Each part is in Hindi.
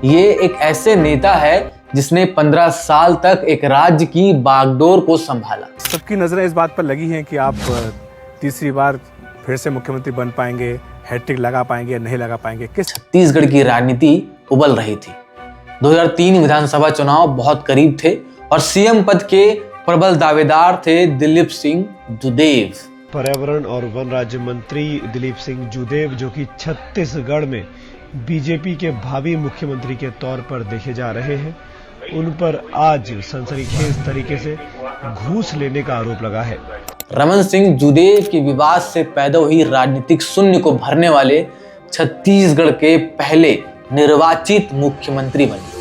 ये एक ऐसे नेता है जिसने 15 साल तक एक राज्य की बागडोर को संभाला। सबकी नजरें इस बात पर लगी हैं कि आप तीसरी बार फिर से मुख्यमंत्री बन पाएंगे, हैट्रिक लगा पाएंगे या नहीं लगा पाएंगे। छत्तीसगढ़ की राजनीति उबल रही थी। 2003 विधानसभा चुनाव बहुत करीब थे और सीएम पद के प्रबल दावेदार थे दिलीप सिंह जुदेव। पर्यावरण और वन राज्य मंत्री दिलीप सिंह जुदेव, जो कि छत्तीसगढ़ में बीजेपी के भावी मुख्यमंत्री के तौर पर देखे जा रहे हैं, उन पर आज सनसनीखेज तरीके से घूस लेने का आरोप लगा है। रमन सिंह जुदेव के विवाद से पैदा हुई राजनीतिक शून्य को भरने वाले छत्तीसगढ़ के पहले निर्वाचित मुख्यमंत्री बने।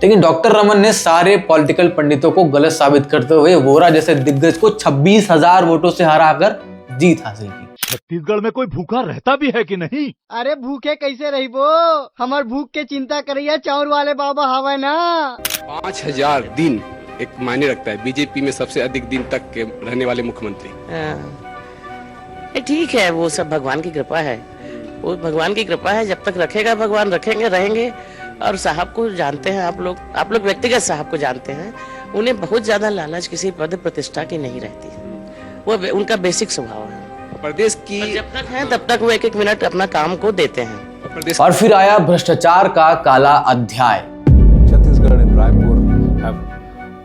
लेकिन डॉक्टर रमन ने सारे पॉलिटिकल पंडितों को गलत साबित करते हुए वोरा जैसे दिग्गज को 26,000 वोटों से हराकर जीत हासिल की। छत्तीसगढ़ में कोई भूखा रहता भी है कि नहीं? अरे भूखे कैसे रही वो, हमार भूख के चिंता करिए चाउर वाले बाबा हवा ना। 5,000 दिन एक मायने रखता है। बीजेपी में सबसे अधिक दिन तक के रहने वाले मुख्यमंत्री। ठीक है, वो सब भगवान की कृपा है। वो भगवान की कृपा है, जब तक रखेगा भगवान रखेंगे, रहेंगे। और साहब को जानते हैं आप लोग व्यक्तिगत साहब को जानते हैं। उन्हें बहुत ज्यादा लालच किसी पद प्रतिष्ठा की नहीं रहती है। वो उनका बेसिक स्वभाव है। प्रदेश की जब तक है तब तक वो एक मिनट अपना काम को देते हैं। और फिर आया भ्रष्टाचार का काला अध्याय। Chhattisgarh and Raipur have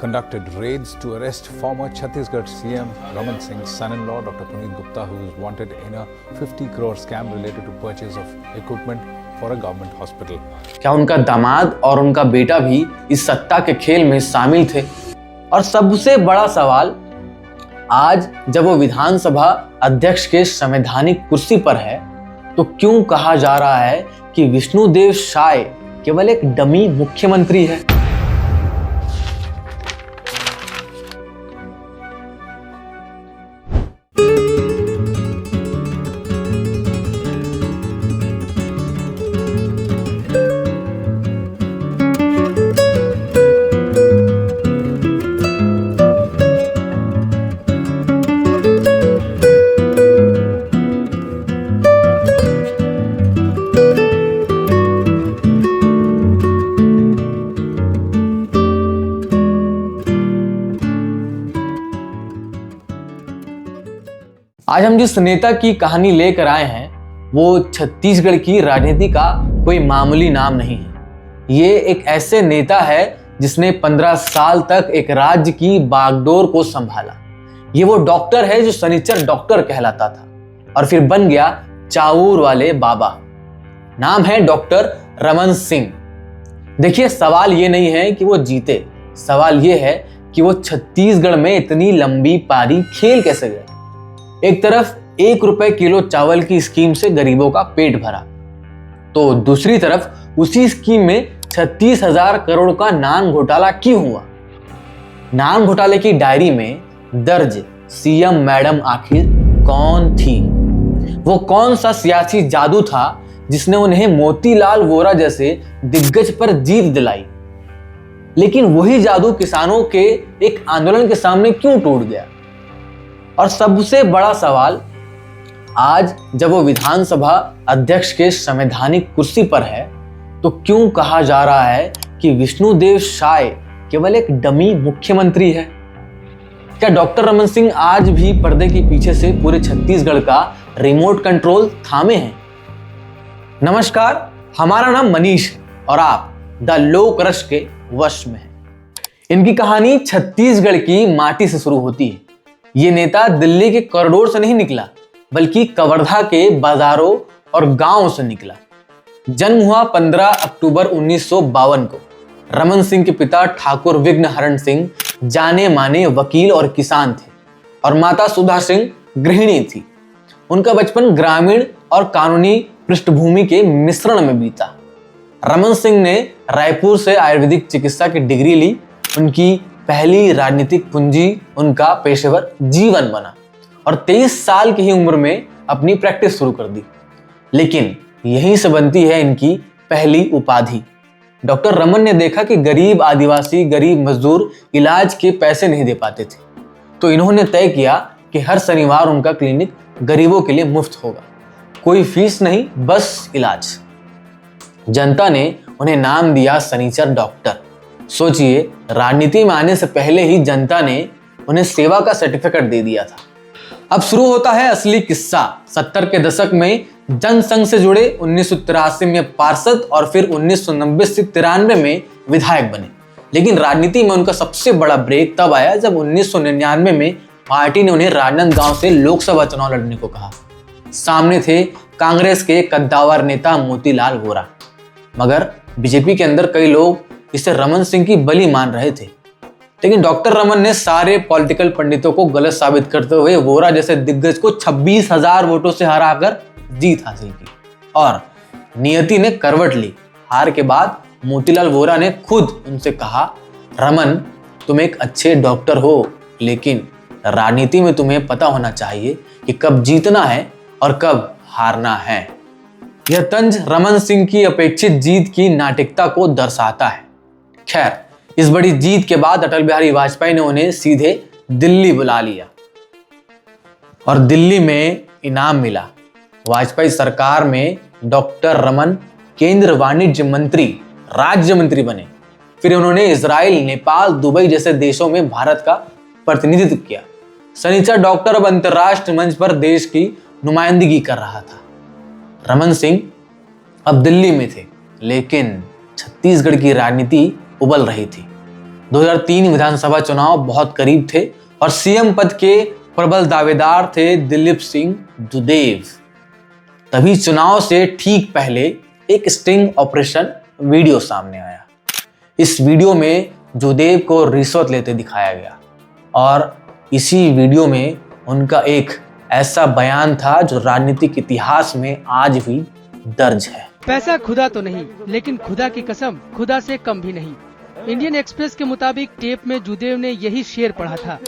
conducted raids to arrest former Chhattisgarh CM Raman Singh's son-in-law, Dr. Puneet Gupta, who is wanted in a 50 crore scam related to purchase of equipment for a government hospital. क्या उनका दामाद और उनका बेटा भी इस सत्ता के खेल में शामिल थे? और सबसे बड़ा सवाल, आज जब वो विधानसभा अध्यक्ष के संवैधानिक कुर्सी पर है, तो क्यों कहा जा रहा है कि विष्णुदेव साय केवल एक डमी मुख्यमंत्री है? आज हम जिस नेता की कहानी लेकर आए हैं वो छत्तीसगढ़ की राजनीति का कोई मामूली नाम नहीं है। ये एक ऐसे नेता है जिसने 15 साल तक एक राज्य की बागडोर को संभाला। ये वो डॉक्टर है जो शनिचर डॉक्टर कहलाता था और फिर बन गया चाउर वाले बाबा। नाम है डॉक्टर रमन सिंह। देखिए, सवाल ये नहीं है कि वो जीते, सवाल ये है कि वो छत्तीसगढ़ में इतनी लंबी पारी खेल कैसे गए। एक तरफ 1 रुपए किलो चावल की स्कीम से गरीबों का पेट भरा, तो दूसरी तरफ उसी स्कीम में 36,000 करोड़ का नान घोटाला क्यों हुआ? नान घोटाले की डायरी में दर्ज सीएम मैडम आखिर कौन थी? वो कौन सा सियासी जादू था जिसने उन्हें मोतीलाल वोरा जैसे दिग्गज पर जीत दिलाई? लेकिन वही जादू किसानों के एक आंदोलन के सामने क्यों टूट गया? और सबसे बड़ा सवाल, आज जब वो विधानसभा अध्यक्ष के संवैधानिक कुर्सी पर है, तो क्यों कहा जा रहा है कि विष्णुदेव साय केवल एक डमी मुख्यमंत्री है? क्या डॉक्टर रमन सिंह आज भी पर्दे के पीछे से पूरे छत्तीसगढ़ का रिमोट कंट्रोल थामे हैं? नमस्कार, हमारा नाम मनीष है और आप द लोक रस के वश में हैं। इनकी कहानी छत्तीसगढ़ की माटी से शुरू होती है। ये नेता दिल्ली के कॉरिडोर से नहीं निकला, बल्कि कवर्धा के बाजारों और गांवों से निकला। जन्म हुआ 15 अक्टूबर 1952 को। रमन सिंह के पिता ठाकुर विघ्नहरण सिंह जाने माने वकील और किसान थे और माता सुधा सिंह गृहिणी थी। उनका बचपन ग्रामीण और कानूनी पृष्ठभूमि के मिश्रण में बीता। रमन सिंह ने रायपुर से आयुर्वेदिक चिकित्सा की डिग्री ली। उनकी पहली राजनीतिक पूंजी उनका पेशेवर जीवन बना और 23 साल की ही उम्र में अपनी प्रैक्टिस शुरू कर दी। लेकिन यहीं से बनती है इनकी पहली उपाधि। डॉक्टर रमन ने देखा कि गरीब आदिवासी, गरीब मजदूर इलाज के पैसे नहीं दे पाते थे, तो इन्होंने तय किया कि हर शनिवार उनका क्लिनिक गरीबों के लिए मुफ्त होगा। कोई फीस नहीं, बस इलाज। जनता ने उन्हें नाम दिया सनीचर डॉक्टर। सोचिए, राजनीति में आने से पहले ही जनता ने उन्हें सेवा का सर्टिफिकेट दे दिया था। अब शुरू होता है असली किस्सा। 70 के दशक में जनसंघ से जुड़े, 1983 में पार्षद और फिर 1990 से 93 में विधायक बने। लेकिन राजनीति में उनका सबसे बड़ा ब्रेक तब आया जब 1999 में पार्टी ने उन्हें राजनांदगांव से लोकसभा चुनाव लड़ने को कहा। सामने थे कांग्रेस के कद्दावर नेता मोतीलाल वोरा। मगर बीजेपी के अंदर कई लोग इसे रमन सिंह की बलि मान रहे थे। लेकिन डॉक्टर रमन ने सारे पॉलिटिकल पंडितों को गलत साबित करते हुए वोरा जैसे दिग्गज को 26,000 वोटों से हराकर जीत हासिल की। और नियति ने करवट ली। हार के बाद मोतीलाल वोरा ने खुद उनसे कहा, रमन, तुम एक अच्छे डॉक्टर हो, लेकिन राजनीति में तुम्हें पता होना चाहिए कि कब जीतना है और कब हारना है। यह तंज रमन सिंह की अपेक्षित जीत की नाटकीयता को दर्शाता है। खैर, इस बड़ी जीत के बाद अटल बिहारी वाजपेयी ने उन्हें सीधे दिल्ली बुला लिया और दिल्ली में इनाम मिला। वाजपेयी सरकार में डॉक्टर रमन केंद्र वाणिज्य मंत्री, राज्य मंत्री बने। फिर उन्होंने इजराइल, नेपाल, दुबई जैसे देशों में भारत का प्रतिनिधित्व किया। सनीचर डॉक्टर अब अंतर्राष्ट्रीय मंच पर देश की नुमाइंदगी कर रहा था। रमन सिंह अब दिल्ली में थे, लेकिन छत्तीसगढ़ की राजनीति उबल रही थी। 2003 विधानसभा चुनाव बहुत करीब थे और सीएम पद के प्रबल दावेदार थे दिलीप सिंह जुदेव। तभी चुनाव से ठीक पहले एक स्टिंग ऑपरेशन वीडियो सामने आया। इस वीडियो में जुदेव को रिश्वत लेते दिखाया गया और इसी वीडियो में उनका एक ऐसा बयान था जो राजनीतिक इतिहास में आज भी दर्ज है। पैसा खुदा तो नहीं, लेकिन खुदा की कसम खुदा से कम भी नहीं। इंडियन एक्सप्रेस के मुताबिक टेप में जुदेव ने यही शेर पढ़ा था।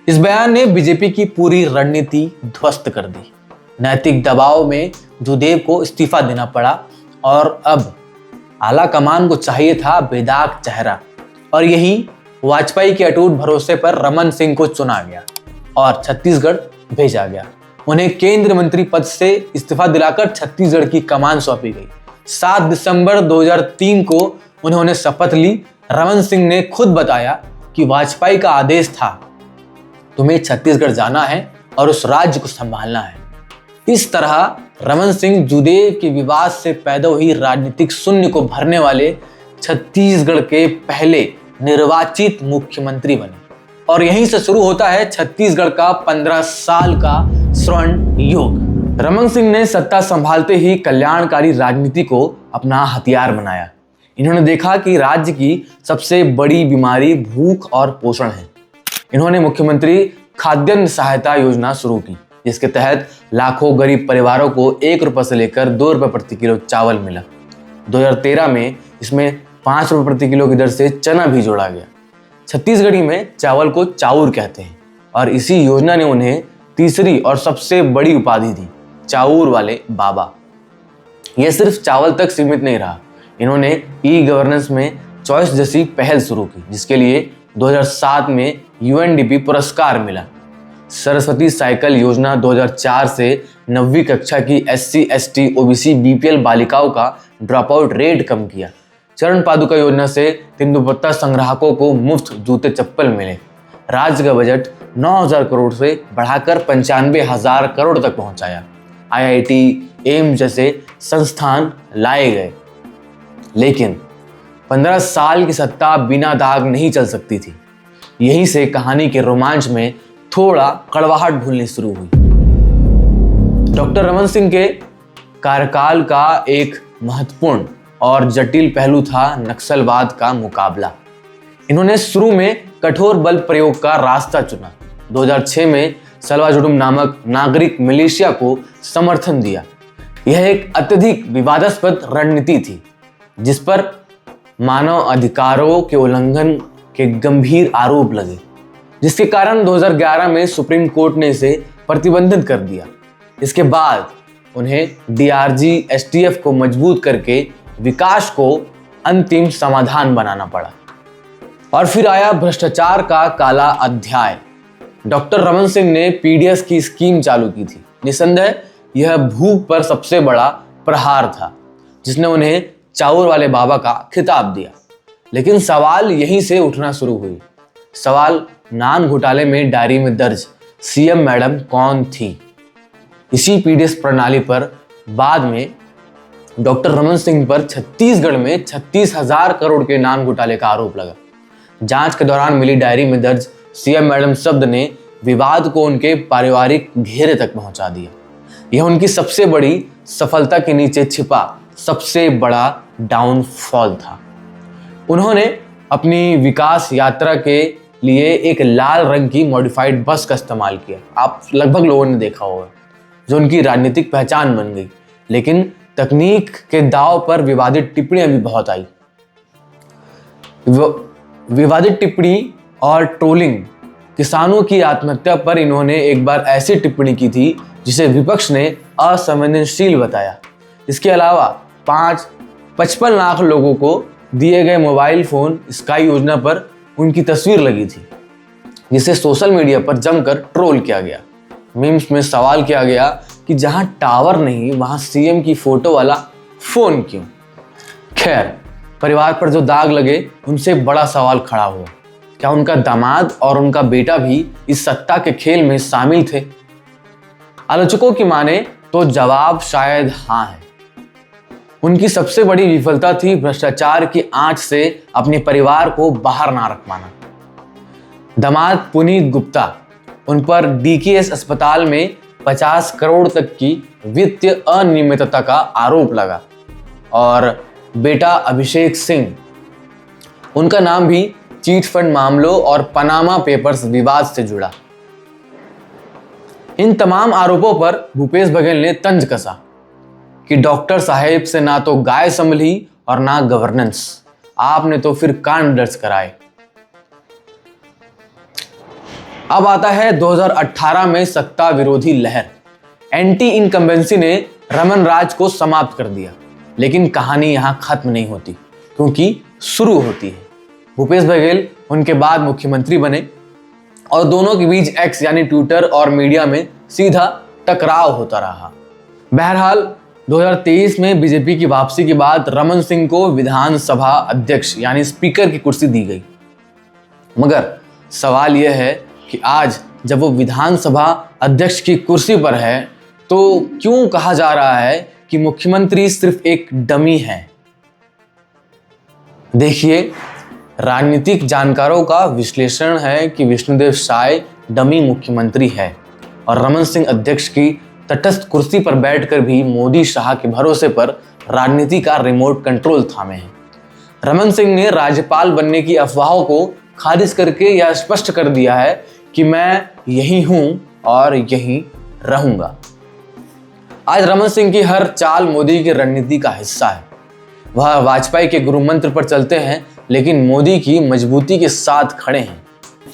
इस बयान ने बीजेपी की पूरी रणनीति ध्वस्त कर दी। नैतिक दबाव में जुदेव को इस्तीफा देना पड़ा और अब आला कमान को चाहिए था बेदाग चेहरा। और यही वाजपेयी के अटूट भरोसे पर रमन सिंह को चुना गया और छत्तीसगढ़ भेजा गया। उन्हें केंद्रीय मंत्री पद से इस्तीफा दिलाकर छत्तीसगढ़ की कमान सौंपी गई। 7 दिसंबर 2003 को उन्होंने शपथ ली। रमन सिंह ने खुद बताया कि वाजपेयी का आदेश था, तुम्हें छत्तीसगढ़ जाना है और उस राज्य को संभालना है। इस तरह रमन सिंह जुदेव के विवाद से पैदा हुई राजनीतिक शून्य को भरने वाले छत्तीसगढ़ के पहले निर्वाचित मुख्यमंत्री बने। और यहीं से शुरू होता है छत्तीसगढ़ का 15 साल का स्वर्ण युग। रमन सिंह ने सत्ता संभालते ही कल्याणकारी राजनीति को अपना हथियार बनाया। इन्होंने देखा कि राज्य की सबसे बड़ी बीमारी भूख और पोषण है। इन्होंने मुख्यमंत्री खाद्यान्न सहायता योजना शुरू की, जिसके तहत लाखों गरीब परिवारों को 1 रुपये से लेकर 2 रुपये प्रति किलो चावल मिला। 2013 में इसमें 5 रुपये प्रति किलो की दर से चना भी जोड़ा गया। छत्तीसगढ़ी में चावल को चाउर कहते हैं और इसी योजना ने उन्हें तीसरी और सबसे बड़ी उपाधि दी, चाउर वाले बाबा। यह सिर्फ चावल तक सीमित नहीं रहा। इन्होंने ई गवर्नेंस में चॉइस जैसी पहल शुरू की, जिसके लिए 2007 में यूएनडीपी पुरस्कार मिला। सरस्वती साइकिल योजना 2004 से 9वीं कक्षा की SC, ST, OBC, BPL बालिकाओं का ड्रॉप आउट रेट कम किया। चरण पादुका योजना से तेंदुपत्ता संग्राहकों को मुफ्त जूते चप्पल मिले। राज्य का बजट 9,000 करोड़ से बढ़ाकर 95,000 करोड़ तक पहुंचाया। IIT, एम्स जैसे संस्थान लाए गए। लेकिन 15 साल की सत्ता बिना दाग नहीं चल सकती थी। यहीं से कहानी के रोमांच में थोड़ा कड़वाहट भूलनी शुरू हुई। डॉक्टर रमन सिंह के कार्यकाल का एक महत्वपूर्ण और जटिल पहलू था नक्सलवाद का मुकाबला। इन्होंने शुरू में कठोर बल प्रयोग का रास्ता चुना। 2006 में सलवा-जुडुम नामक नागरिक मिलिशिया को समर्थन दिया। यह एक अत्यधिक विवादास्पद रणनीति थी, जिस पर मानव अधिकारों के उल्लंघन के गंभीर आरोप लगे, जिसके कारण 2011 में सुप्रीम कोर्ट ने इसे प्रतिबंधित कर दिया। इसके बाद उन्हें DRG STF को मजबूत करके विकास को अंतिम समाधान बनाना पड़ा। और फिर आया भ्रष्टाचार का काला अध्याय। डॉक्टर रमन सिंह ने PDS की स्कीम चालू की थी। निसंदेह यह भूख पर सबसे बड़ा प्रहार था, जिसने उन्हें चाउर वाले बाबा का खिताब दिया। लेकिन सवाल यहीं से उठना शुरू हुई। सवाल नान घोटाले में डायरी में दर्ज सीएम मैडम कौन थी। इसी पीडीएस प्रणाली पर बाद में डॉक्टर रमन सिंह पर छत्तीसगढ़ में 36,000 करोड़ के नान घोटाले का आरोप लगा। जांच के दौरान मिली डायरी में दर्ज सीएम मैडम शब्द ने विवाद को उनके पारिवारिक घेरे तक पहुंचा दिया। यह उनकी सबसे बड़ी सफलता के नीचे छिपा सबसे बड़ा डाउनफॉल था। उन्होंने अपनी विकास यात्रा के लिए एक लाल रंग की मॉडिफाइड बस का इस्तेमाल किया। आप लगभग लोगों ने देखा होगा, जो उनकी राजनीतिक पहचान बन गई। लेकिन तकनीक के दाव पर विवादित टिप्पणियां भी बहुत आई। विवादित टिप्पणी और ट्रोलिंग। किसानों की आत्महत्या पर इन्होंने एक बार ऐसी टिप्पणी की थी जिसे विपक्ष ने असंवेदनशील बताया। इसके अलावा 55 लाख लोगों को दिए गए मोबाइल फोन स्काई योजना पर उनकी तस्वीर लगी थी, जिसे सोशल मीडिया पर जमकर ट्रोल किया गया। मीम्स में सवाल किया गया कि जहां टावर नहीं वहां सीएम की फोटो वाला फोन क्यों। खैर, परिवार पर जो दाग लगे उनसे बड़ा सवाल खड़ा हुआ, क्या उनका दामाद और उनका बेटा भी इस सत्ता के खेल में शामिल थे? आलोचकों की माने तो जवाब शायद हाँ है। उनकी सबसे बड़ी विफलता थी भ्रष्टाचार की आंच से अपने परिवार को बाहर ना रख पाना। दामाद पुनीत गुप्ता, उन पर डीकेएस अस्पताल में 50 करोड़ तक की वित्तीय अनियमितता का आरोप लगा। और बेटा अभिषेक सिंह, उनका नाम भी चीट फंड मामलों और पनामा पेपर्स विवाद से जुड़ा। इन तमाम आरोपों पर भूपेश बघेल ने तंज कसा कि डॉक्टर साहेब से ना तो गाय संभली और ना गवर्नेंस, आपने तो फिर कांड दर्ज कराए। अब आता है 2018 में सत्ता विरोधी लहर। एंटी इनकम्बेंसी ने रमन राज को समाप्त कर दिया। लेकिन कहानी यहां खत्म नहीं होती, क्योंकि शुरू होती है। भूपेश बघेल उनके बाद मुख्यमंत्री बने और दोनों के बीच एक्स यानी ट्विटर और मीडिया में सीधा टकराव होता रहा। बहरहाल 2023 में बीजेपी की वापसी के बाद रमन सिंह को विधानसभा अध्यक्ष यानी स्पीकर की कुर्सी दी गई। मगर सवाल यह है कि आज जब वो विधानसभा अध्यक्ष की कुर्सी पर है तो क्यों कहा जा रहा है कि मुख्यमंत्री सिर्फ एक डमी है? देखिए, राजनीतिक जानकारों का विश्लेषण है कि विष्णुदेव साय डमी मुख्यमंत्री है और रमन सिंह अध्यक्ष की तटस्थ कुर्सी पर बैठकर भी मोदी शाह के भरोसे पर राजनीति का रिमोट कंट्रोल थामे हैं। रमन सिंह ने राज्यपाल बनने की अफवाहों को खारिज करके यह स्पष्ट कर दिया है कि मैं यही हूं और यहीं रहूंगा। आज रमन सिंह की हर चाल मोदी की रणनीति का हिस्सा है। वह वाजपेयी के गुरु मंत्र पर चलते हैं, लेकिन मोदी की मजबूती के साथ खड़े हैं।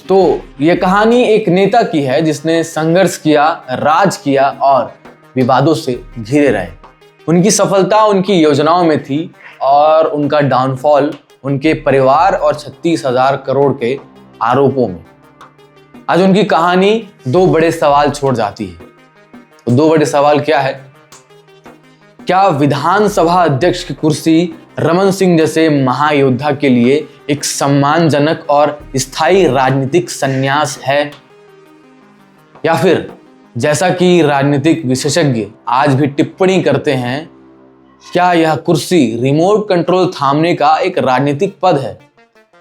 तो यह कहानी एक नेता की है जिसने संघर्ष किया, राज किया और विवादों से घिरे रहे। उनकी सफलता उनकी योजनाओं में थी और उनका डाउनफॉल उनके परिवार और 36,000 करोड़ के आरोपों में। आज उनकी कहानी दो बड़े सवाल छोड़ जाती है। तो दो बड़े सवाल क्या है? क्या विधानसभा अध्यक्ष की कुर्सी रमन सिंह जैसे महायोद्धा के लिए एक सम्मानजनक और स्थायी राजनीतिक संन्यास है, या फिर जैसा कि राजनीतिक विशेषज्ञ आज भी टिप्पणी करते हैं, क्या यह कुर्सी रिमोट कंट्रोल थामने का एक राजनीतिक पद है,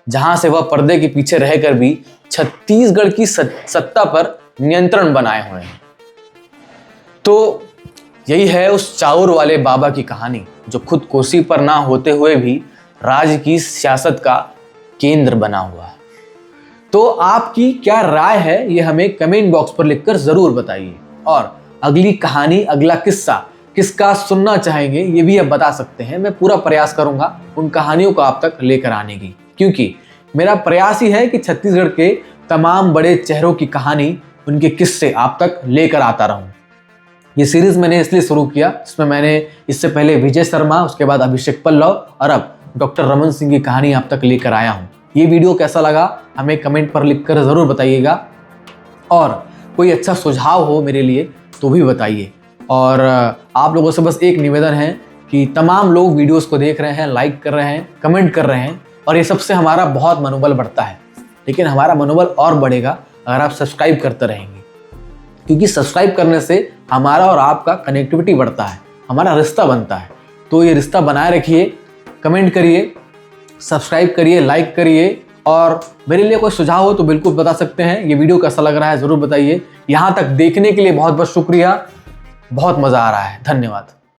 जहां से वह पर्दे के पीछे रहकर भी छत्तीसगढ़ की सत्ता पर नियंत्रण बनाए हुए हैं? तो यही है उस चाउर वाले बाबा की कहानी, जो खुद कुर्सी पर ना होते हुए भी राज्य की सियासत का केंद्र बना हुआ है। तो आपकी क्या राय है, ये हमें कमेंट बॉक्स पर लिखकर जरूर बताइए। और अगली कहानी, अगला किस्सा किसका सुनना चाहेंगे ये भी आप बता सकते हैं। मैं पूरा प्रयास करूंगा उन कहानियों को आप तक लेकर आने की, क्योंकि मेरा प्रयास ही है कि छत्तीसगढ़ के तमाम बड़े चेहरों की कहानी, उनके किस्से आप तक लेकर आता रहूं। ये सीरीज मैंने इसलिए शुरू किया, इसमें मैंने इससे पहले विजय शर्मा, उसके बाद अभिषेक पल्लव और अब डॉक्टर रमन सिंह की कहानी आप तक लेकर आया हूँ। ये वीडियो कैसा लगा हमें कमेंट पर लिखकर ज़रूर बताइएगा, और कोई अच्छा सुझाव हो मेरे लिए तो भी बताइए। और आप लोगों से बस एक निवेदन है कि तमाम लोग वीडियोस को देख रहे हैं, लाइक कर रहे हैं, कमेंट कर रहे हैं, और ये सबसे हमारा बहुत मनोबल बढ़ता है। लेकिन हमारा मनोबल और बढ़ेगा अगर आप सब्सक्राइब करते रहेंगे, क्योंकि सब्सक्राइब करने से हमारा और आपका कनेक्टिविटी बढ़ता है, हमारा रिश्ता बनता है। तो ये रिश्ता बनाए रखिए, कमेंट करिए, सब्सक्राइब करिए, लाइक करिए, और मेरे लिए कोई सुझाव हो तो बिल्कुल बता सकते हैं। ये वीडियो कैसा लग रहा है ज़रूर बताइए। यहाँ तक देखने के लिए बहुत बहुत शुक्रिया, बहुत मज़ा आ रहा है। धन्यवाद।